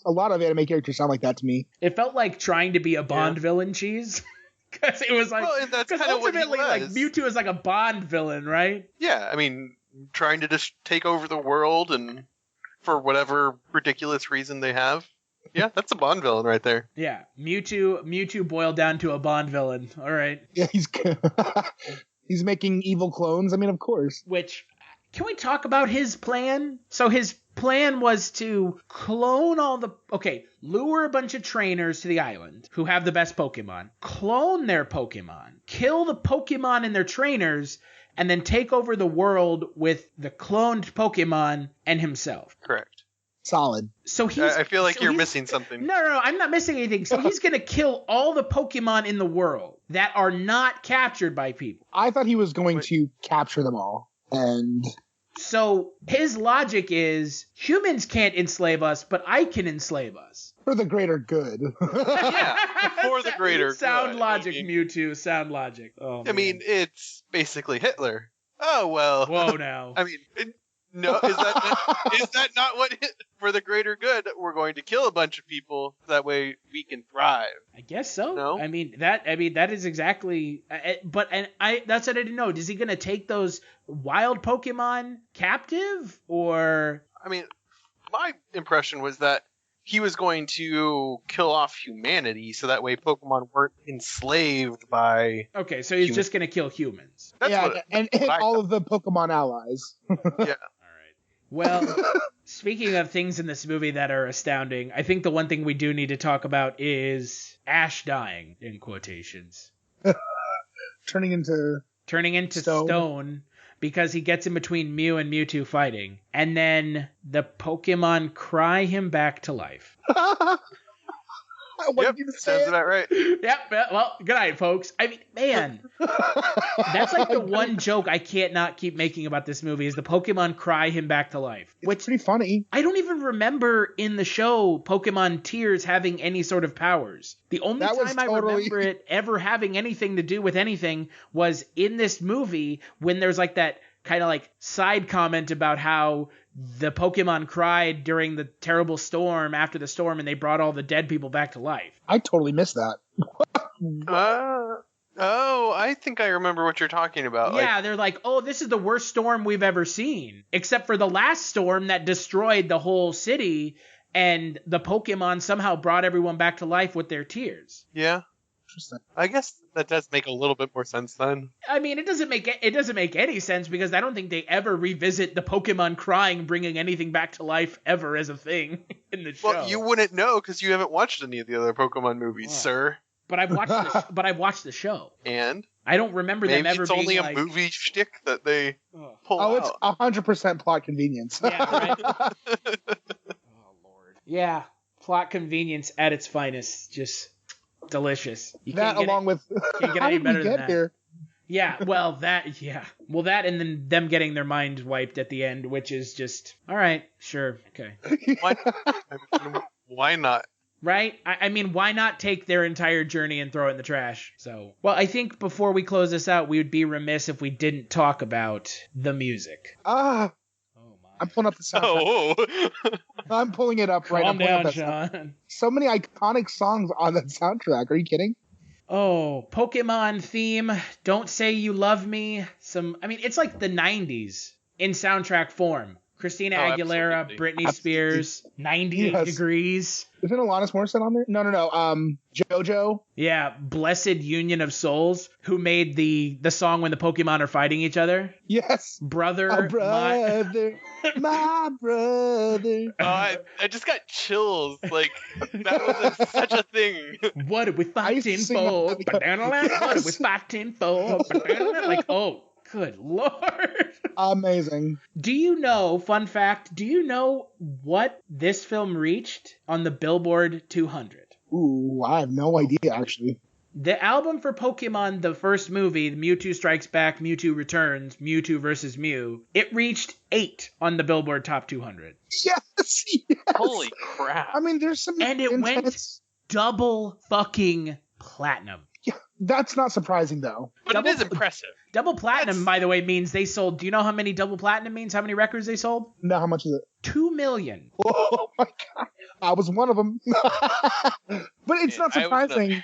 a lot of anime characters sound like that to me. It felt like trying to be a Bond villain cheese. Because it was because ultimately, Mewtwo is like a Bond villain, right? Yeah, I mean, trying to just take over the world and for whatever ridiculous reason they have. Yeah, that's a Bond villain right there. Yeah, Mewtwo boiled down to a Bond villain. All right. Yeah, he's making evil clones. I mean, of course. Which, can we talk about his plan? So his plan was to clone lure a bunch of trainers to the island who have the best Pokemon, clone their Pokemon, kill the Pokemon and their trainers, and then take over the world with the cloned Pokemon and himself. Correct. Solid. So I feel like you're he's missing something. No, I'm not missing anything. So he's going to kill all the Pokemon in the world that are not captured by people. I thought he was going to capture them all. And so his logic is humans can't enslave us, but I can enslave us. For the greater good. Yeah, for the greater sound good. logic, Mewtwo. Sound logic. Oh, I mean, it's basically Hitler. Oh, well. Whoa, now. I mean, no, is that not what for the greater good? We're going to kill a bunch of people that way we can thrive. I guess so. No? I mean that is exactly. But that's what I didn't know. Is he going to take those wild Pokemon captive, or? I mean, my impression was that he was going to kill off humanity, so that way Pokemon weren't enslaved by. Okay, so he's just going to kill humans. That's and all of the Pokemon allies. Yeah. Well, speaking of things in this movie that are astounding, I think the one thing we do need to talk about is Ash dying, in quotations. Turning into stone because he gets in between Mew and Mewtwo fighting. And then the Pokemon cry him back to life. Yep, sounds about right. Yep, well, good night, folks. I mean, man, that's like the one joke I can't not keep making about this movie is the Pokemon cry him back to life. It's pretty funny. I don't even remember in the show Pokemon Tears having any sort of powers. The only time I remember it ever having anything to do with anything was in this movie when there's like that kind of like side comment about how the Pokemon cried during the terrible storm after the storm and they brought all the dead people back to life. I totally missed that. Oh, I think I remember what you're talking about. Yeah, they're like, oh, this is the worst storm we've ever seen. Except for the last storm that destroyed the whole city and the Pokemon somehow brought everyone back to life with their tears. Yeah. Interesting. I guess that does make a little bit more sense then. I mean, it doesn't make any sense because I don't think they ever revisit the Pokemon crying, bringing anything back to life ever as a thing in the show. Well, you wouldn't know because you haven't watched any of the other Pokemon movies, sir. But I've watched the show. And I don't remember them ever being Maybe it's only a movie shtick that they pull out. It's 100% plot convenience. Yeah, right? Oh, Lord. Yeah, plot convenience at its finest. Just delicious. You that along with can't get how any did better we than get that. here? Yeah, well, that and then them getting their minds wiped at the end, which is just, all right, sure, okay. Why not? Right? I mean, why not take their entire journey and throw it in the trash? So, well, I think before we close this out, we would be remiss if we didn't talk about the music. Oh my. I'm pulling up the soundtrack. I'm pulling it up right now. Calm down, Sean. So many iconic songs on that soundtrack. Are you kidding? Oh, Pokemon theme, Don't Say You Love Me. It's like the 90s in soundtrack form. Christina Aguilera, absolutely. Britney Spears, 98 Degrees. Isn't Alanis Morissette on there? No. JoJo. Yeah, Blessed Union of Souls, who made the song when the Pokemon are fighting each other. Yes. Brother. My brother. Oh, I just got chills. Like, that was such a thing. What are we fighting for? What are we fighting for? Like, oh, good Lord. Amazing. Do you know, fun fact, what this film reached on the Billboard 200? Ooh, I have no idea, actually. The album for Pokemon, the first movie, Mewtwo Strikes Back, Mewtwo Returns, Mewtwo vs. Mew, it reached 8 on the Billboard Top 200. Yes. Holy crap. I mean, there's some And it went double fucking platinum. Yeah, that's not surprising, though. But it is impressive. Double platinum, by the way, means they sold... Do you know how many double platinum means? How many records they sold? No, how much is it? 2 million. Oh, my God. I was one of them. But it's not surprising.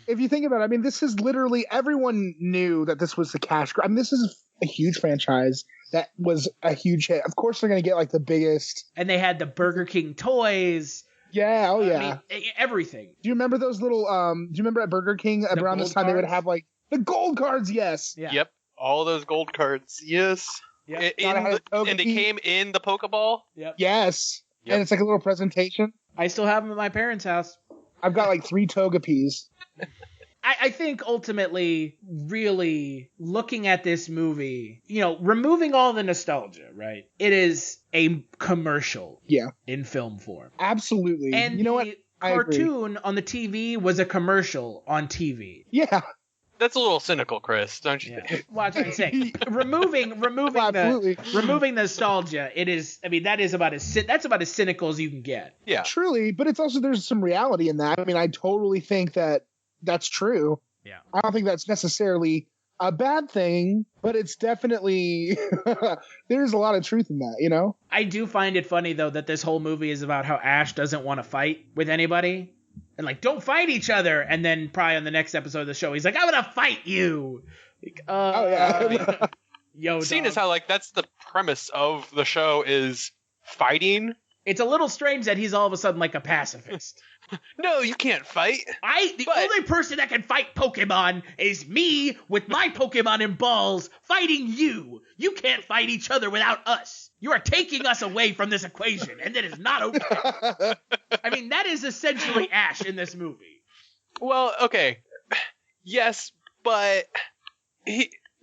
If you think about it, I mean, this is literally... Everyone knew that this was the cash grab. I mean, this is a huge franchise that was a huge hit. Of course, they're going to get, like, the biggest... And they had the Burger King toys... Yeah, oh yeah. I mean, everything. Do you remember those little do you remember at Burger King around this time they would have like the gold cards, yes. Yeah. Yep. All those gold cards. Yes. Yep. And it came in the Pokeball? Yep. Yes. Yep. And it's like a little presentation. I still have them at my parents' house. I've got like 3 Togepi's. I think ultimately, really looking at this movie, removing all the nostalgia, right? It is a commercial in film form. Absolutely. And you know what? Cartoon on the TV was a commercial on TV. Yeah. That's a little cynical, Chris, don't you think? Watch what I'm saying. removing the nostalgia, it is. I mean, that's about as cynical as you can get. Yeah. Truly, but it's also there's some reality in that. I mean, I totally think that that's true. Yeah. I don't think that's necessarily a bad thing, but it's definitely there's a lot of truth in that, I do find it funny though that this whole movie is about how Ash doesn't want to fight with anybody. And don't fight each other. And then probably on the next episode of the show, he's like, I'm going to fight you. Oh, yeah. Yo, Seeing as how, that's the premise of the show is fighting. It's a little strange that he's all of a sudden like a pacifist. No, you can't fight. The only person that can fight Pokemon is me with my Pokemon and balls fighting you. You can't fight each other without us. You are taking us away from this equation, and that is not okay. I mean, that is essentially Ash in this movie. Well, okay. Yes, but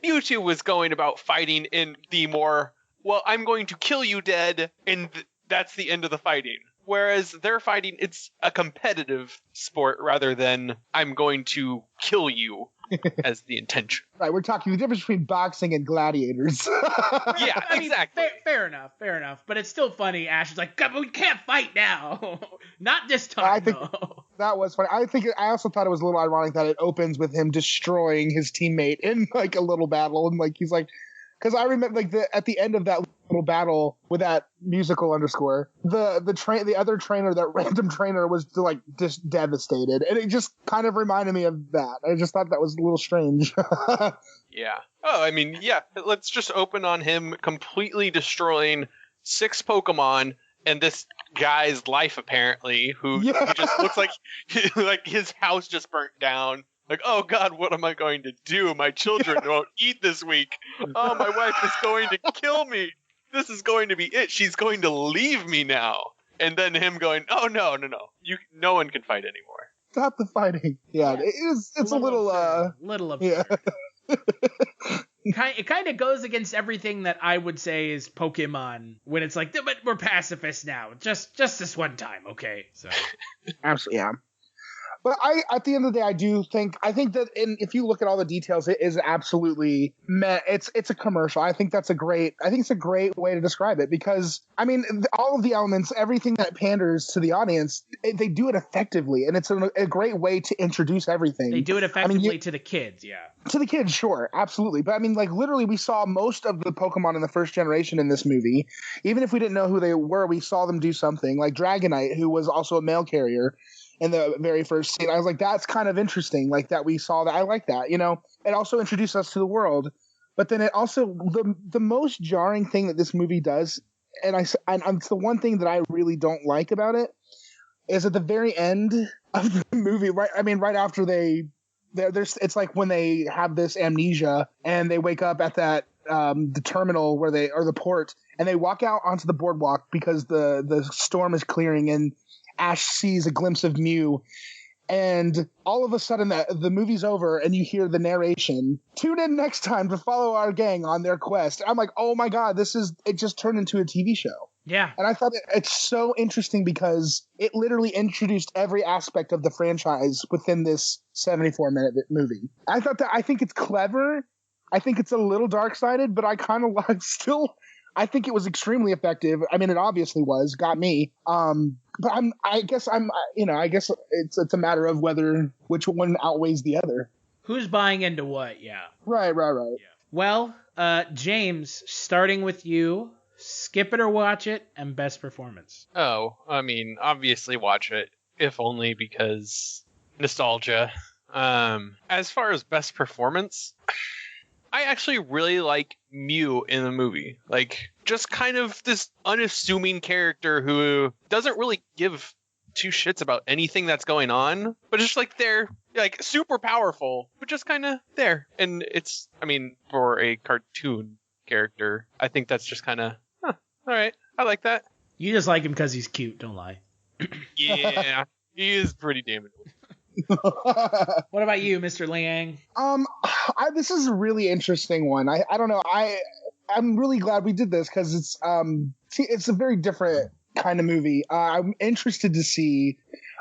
Mewtwo was going about fighting in the more, I'm going to kill you dead, and that's the end of the fighting. Whereas they're fighting, it's a competitive sport rather than I'm going to kill you as the intention. Right, we're talking the difference between boxing and gladiators. Yeah, exactly. Fair enough. But it's still funny. Ash is like, we can't fight now. Not this time, I think that was funny. I also thought it was a little ironic that it opens with him destroying his teammate in a little battle. And he's like, because I remember at the end of that little battle with that musical underscore, the other trainer, that random trainer, was just devastated, and it just kind of reminded me of that. I just thought that was a little strange. Yeah. Oh, I mean, yeah. Let's just open on him completely destroying 6 Pokemon and this guy's life, apparently, who just looks like his house just burnt down. Oh God, what am I going to do? My children won't eat this week. Oh, my wife is going to kill me. This is going to be it. She's going to leave me now. And then him going, oh, no. No one can fight anymore. Stop the fighting. Yeah, it's a little absurd. Yeah. It kind of goes against everything that I would say is Pokemon when it's like, but we're pacifists now. Just this one time, okay? So absolutely, yeah. But at the end of the day, I think that if you look at all the details, it is absolutely it's a commercial. I think it's a great way to describe it, because I mean, all of the elements, everything that panders to the audience, they do it effectively, and it's a great way to introduce everything. They do it effectively to the kids, yeah. To the kids, sure, absolutely. But I mean, literally, we saw most of the Pokemon in the first generation in this movie. Even if we didn't know who they were, we saw them do something. Like Dragonite, who was also a mail carrier in the very first scene. I was like, that's kind of interesting, that we saw that. I like that, It also introduced us to the world. But then it also, the most jarring thing that this movie does, and it's the one thing that I really don't like about it, is at the very end of the movie, right after it's like when they have this amnesia and they wake up at that the terminal or the port, and they walk out onto the boardwalk because the storm is clearing, and Ash sees a glimpse of Mew, and all of a sudden the movie's over and you hear the narration, tune in next time to follow our gang on their quest. I'm like, oh my God, it just turned into a TV show. Yeah. And I thought it's so interesting because it literally introduced every aspect of the franchise within this 74-minute movie. I think it's clever. I think it's a little dark-sided, but I kind of I think it was extremely effective. I mean, it obviously was, got me. But I guess it's a matter of which one outweighs the other. Who's buying into what? Yeah. Right. Yeah. Well, James, starting with you, skip it or watch it, and best performance. Oh, I mean, obviously watch it, if only because nostalgia. As far as best performance, I actually really like Mew in the movie. Just kind of this unassuming character who doesn't really give 2 shits about anything that's going on, but just they're super powerful, but just kind of there. And it's, I mean, for a cartoon character, I think that's just kind of, all right, I like that. You just like him because he's cute, don't lie. Yeah, he is pretty damn annoying. What about you, Mr. Liang? This is a really interesting one. I don't know. I'm really glad we did this because it's a very different kind of movie. I'm interested to see.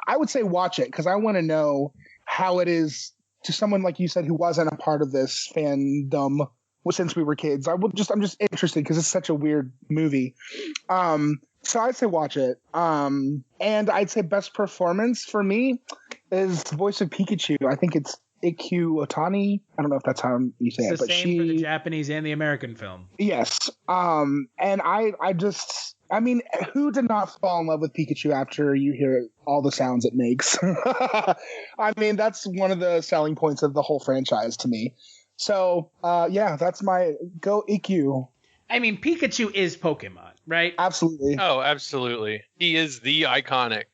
I would say watch it because I want to know how it is to someone like you said who wasn't a part of this fandom since we were kids. I'm just interested because it's such a weird movie. So I'd say watch it. And I'd say best performance for me is the voice of Pikachu. I think it's Ikyu Otani. I don't know if that's how you say It's it, the same for the Japanese and the American film. Yes. And I mean, who did not fall in love with Pikachu after you hear all the sounds it makes? I mean, that's one of the selling points of the whole franchise to me. So, yeah, that's my go Ikyu. I mean, Pikachu is Pokemon, right? Absolutely. Oh, absolutely. He is the iconic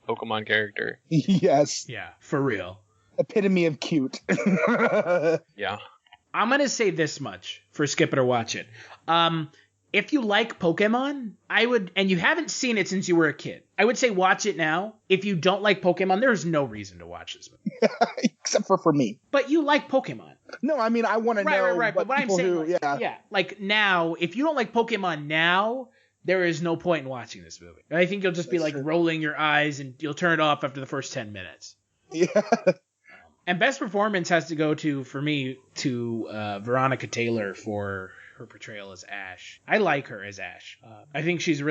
Pokemon character. Yes. Yeah, for real. Epitome of cute. Yeah. I'm going to say this much for Skip It or Watch It. If you like Pokemon, and you haven't seen it since you were a kid, I would say watch it now. If you don't like Pokemon, there's no reason to watch this movie. Except for me. But you like Pokemon. No, I mean, I want to know. Right. But what I'm saying, like now, if you don't like Pokemon now, there is no point in watching this movie. I think you'll just be like rolling your eyes and you'll turn it off after the first 10 minutes. Yeah. And best performance has to go to Veronica Taylor for her portrayal as Ash. I like her as Ash. I think she's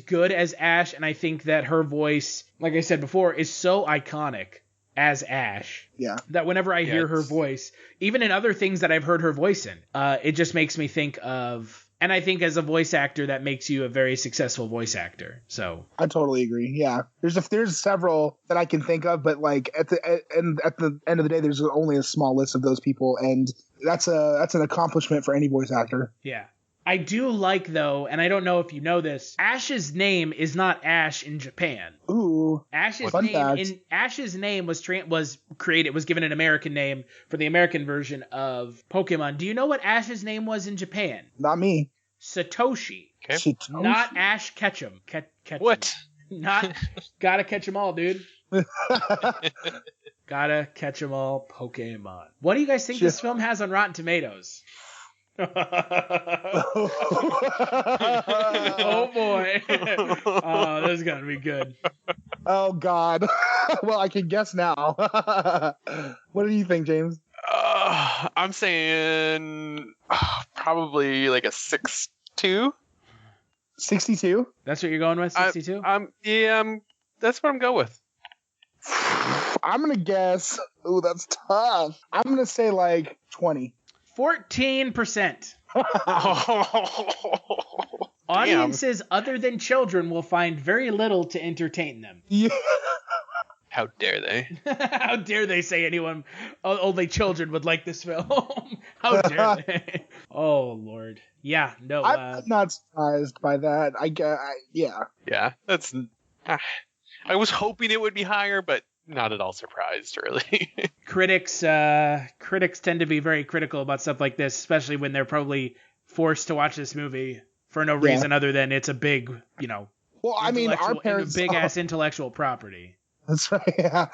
good as Ash, and I think that her voice, like I said before, is so iconic as Ash. Yeah. That whenever I hear her voice, even in other things that I've heard her voice in, it just makes me think of. And I think as a voice actor, that makes you a very successful voice actor. So I totally agree. Yeah, there's several that I can think of, but like at the end of the day, there's only a small list of those people, and that's an accomplishment for any voice actor. Yeah, I do like though, and I don't know if you know this, Ash's name is not Ash in Japan. Ooh, Ash's name was given an American name for the American version of Pokemon. Do you know what Ash's name was in Japan? Not me. Satoshi. Okay. Satoshi? Not Ash Ketchum. Ketchum. What? Not gotta catch 'em all, dude. Gotta catch 'em all, Pokemon. What do you guys think this film has on Rotten Tomatoes? Oh boy. Oh, this is gonna be good. Oh God. Well, I can guess now. What do you think, James? I'm saying probably like a 6-2. 62? That's what you're going with? 62? That's what I'm going with. I'm gonna guess. Ooh, that's tough. I'm gonna say like 20. 14%. Audiences other than children will find very little to entertain them. Yeah. How dare they? How dare they say only children would like this film? How dare they? Oh, Lord. Yeah, no. I'm not surprised by that. Yeah. Yeah, that's... I was hoping it would be higher, but not at all surprised, really. Critics tend to be very critical about stuff like this, especially when they're probably forced to watch this movie for no reason other than it's a big, Well, I mean, our parents... big-ass intellectual property. That's right, yeah.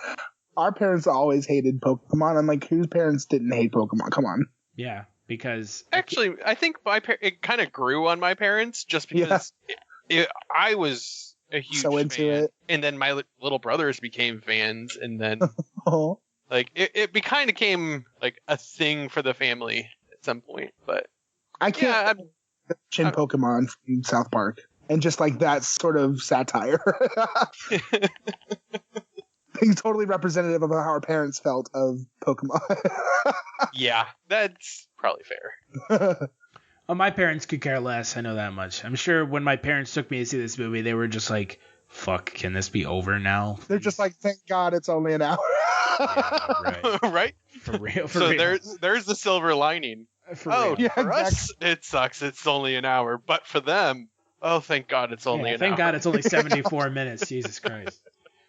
Our parents always hated Pokemon. I'm like, whose parents didn't hate Pokemon? Come on. Yeah, because... Actually, I think it kind of grew on my parents just because I was a huge fan. It. And then my little brothers became fans, and then like it kind of became like a thing for the family at some point. But I can't mention Pokemon from South Park. And just like that sort of satire. Being totally representative of how our parents felt of Pokemon. Yeah, that's probably fair. Oh, my parents could care less. I know that much. I'm sure when my parents took me to see this movie, they were just like, fuck, can this be over now? Please? They're just like, thank God it's only an hour. Yeah, right. Right? For real. So there's the silver lining. For real. Yeah, for us, it sucks. It's only an hour. But for them... Oh, thank God it's only an hour. Thank God it's only 74 minutes. Jesus Christ.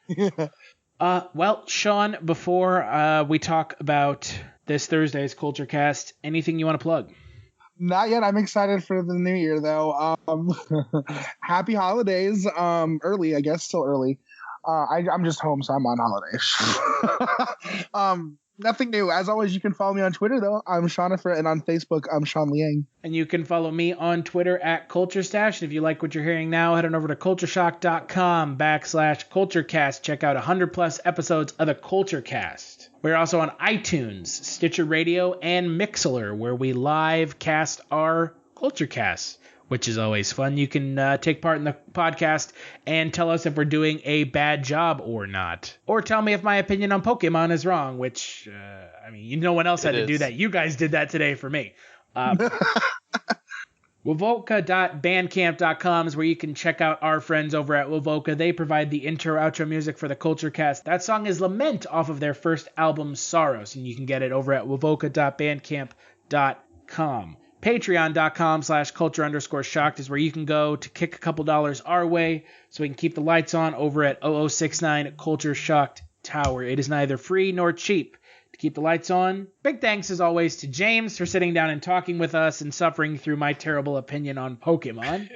Yeah. Well, Sean, before we talk about this Thursday's Kulturecast, anything you want to plug? Not yet. I'm excited for the new year, though. Happy holidays. Early, I guess. Still early. I'm just home, so I'm on holiday. Nothing new. As always, you can follow me on Twitter, though. I'm Shonifer, and on Facebook, I'm Sean Liang. And you can follow me on Twitter at Kulturestash. And if you like what you're hearing now, head on over to cultureshock.com/Kulturecast. Check out 100+ episodes of the Kulturecast. We're also on iTunes, Stitcher Radio, and Mixlr, where we live cast our Kulturecasts, which is always fun. You can take part in the podcast and tell us if we're doing a bad job or not. Or tell me if my opinion on Pokemon is wrong, which, no one else had to do that. You guys did that today for me. Wovoka.bandcamp.com is where you can check out our friends over at Wovoka. They provide the intro-outro music for the Kulturecast. That song is Lament off of their first album, Sorrows, and you can get it over at wovoka.bandcamp.com. Patreon.com/culture_shocked is where you can go to kick a couple dollars our way so we can keep the lights on over at 0069 Culture Shocked Tower. It is neither free nor cheap to keep the lights on. Big thanks as always to James for sitting down and talking with us and suffering through my terrible opinion on Pokemon.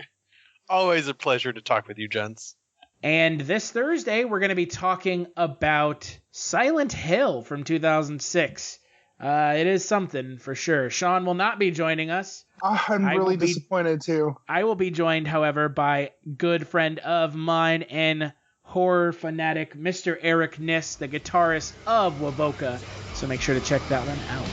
Always a pleasure to talk with you, gents. And this Thursday we're going to be talking about Silent Hill from 2006. It is something for sure. Sean will not be joining us. I'm really disappointed too. I will be joined, however, by good friend of mine and horror fanatic, Mr. Eric Niss, the guitarist of Wovoka. So make sure to check that one out.